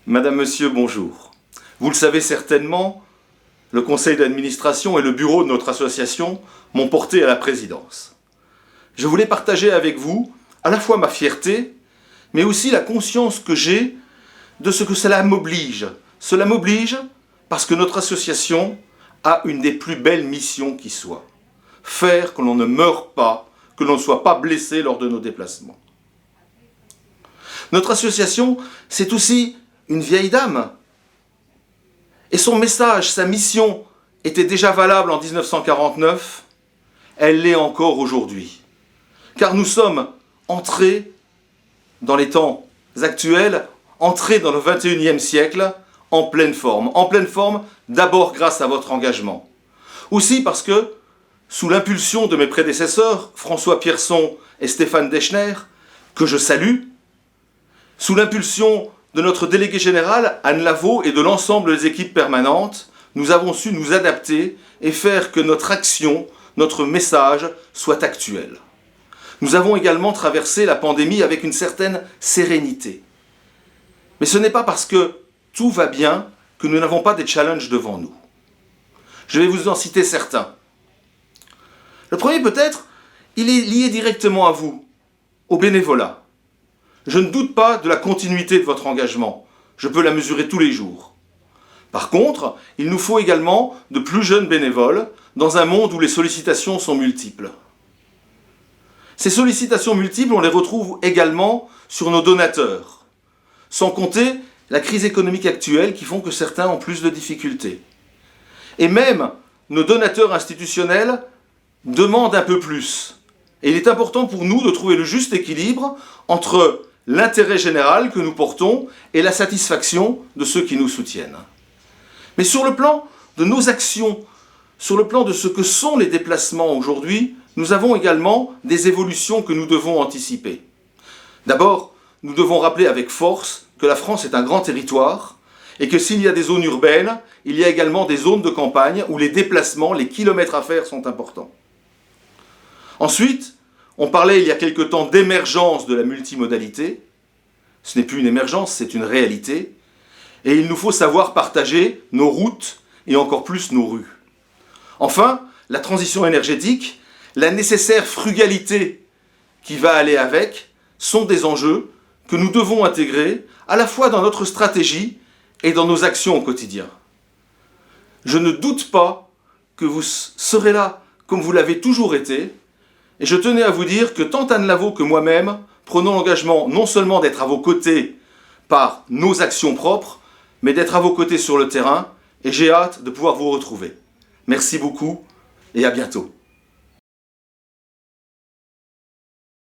Madame, Monsieur, bonjour. Vous le savez certainement, le conseil d'administration et le bureau de notre association m'ont porté à la présidence. Je voulais partager avec vous à la fois ma fierté, mais aussi la conscience que j'ai de ce que cela m'oblige. Cela m'oblige parce que notre association a une des plus belles missions qui soit. Faire que l'on ne meure pas, que l'on ne soit pas blessé lors de nos déplacements. Notre association, c'est aussi une vieille dame. Et son message, sa mission, était déjà valable en 1949, elle l'est encore aujourd'hui. Car nous sommes entrés dans les temps actuels, entrés dans le 21e siècle, en pleine forme d'abord grâce à votre engagement. Aussi parce que, sous l'impulsion de mes prédécesseurs, François Pierson et Stéphane Deschner, que je salue, sous l'impulsion de notre délégué général, Anne Lavaux, et de l'ensemble des équipes permanentes, nous avons su nous adapter et faire que notre action, notre message, soit actuel. Nous avons également traversé la pandémie avec une certaine sérénité. Mais ce n'est pas parce que tout va bien que nous n'avons pas des challenges devant nous. Je vais vous en citer certains. Le premier peut-être, il est lié directement à vous, au bénévolat. Je ne doute pas de la continuité de votre engagement. Je peux la mesurer tous les jours. Par contre, il nous faut également de plus jeunes bénévoles dans un monde où les sollicitations sont multiples. Ces sollicitations multiples, on les retrouve également sur nos donateurs. Sans compter la crise économique actuelle qui font que certains ont plus de difficultés. Et même nos donateurs institutionnels demandent un peu plus. Et il est important pour nous de trouver le juste équilibre entre l'intérêt général que nous portons et la satisfaction de ceux qui nous soutiennent. Mais sur le plan de nos actions, sur le plan de ce que sont les déplacements aujourd'hui, nous avons également des évolutions que nous devons anticiper. D'abord, nous devons rappeler avec force que la France est un grand territoire et que s'il y a des zones urbaines, il y a également des zones de campagne où les déplacements, les kilomètres à faire sont importants. Ensuite, on parlait il y a quelque temps d'émergence de la multimodalité. Ce n'est plus une émergence, c'est une réalité. Et il nous faut savoir partager nos routes et encore plus nos rues. Enfin, la transition énergétique, la nécessaire frugalité qui va aller avec, sont des enjeux que nous devons intégrer à la fois dans notre stratégie et dans nos actions au quotidien. Je ne doute pas que vous serez là comme vous l'avez toujours été. Et je tenais à vous dire que tant Anne Lavaux que moi-même prenons l'engagement non seulement d'être à vos côtés par nos actions propres, mais d'être à vos côtés sur le terrain, et j'ai hâte de pouvoir vous retrouver. Merci beaucoup et à bientôt.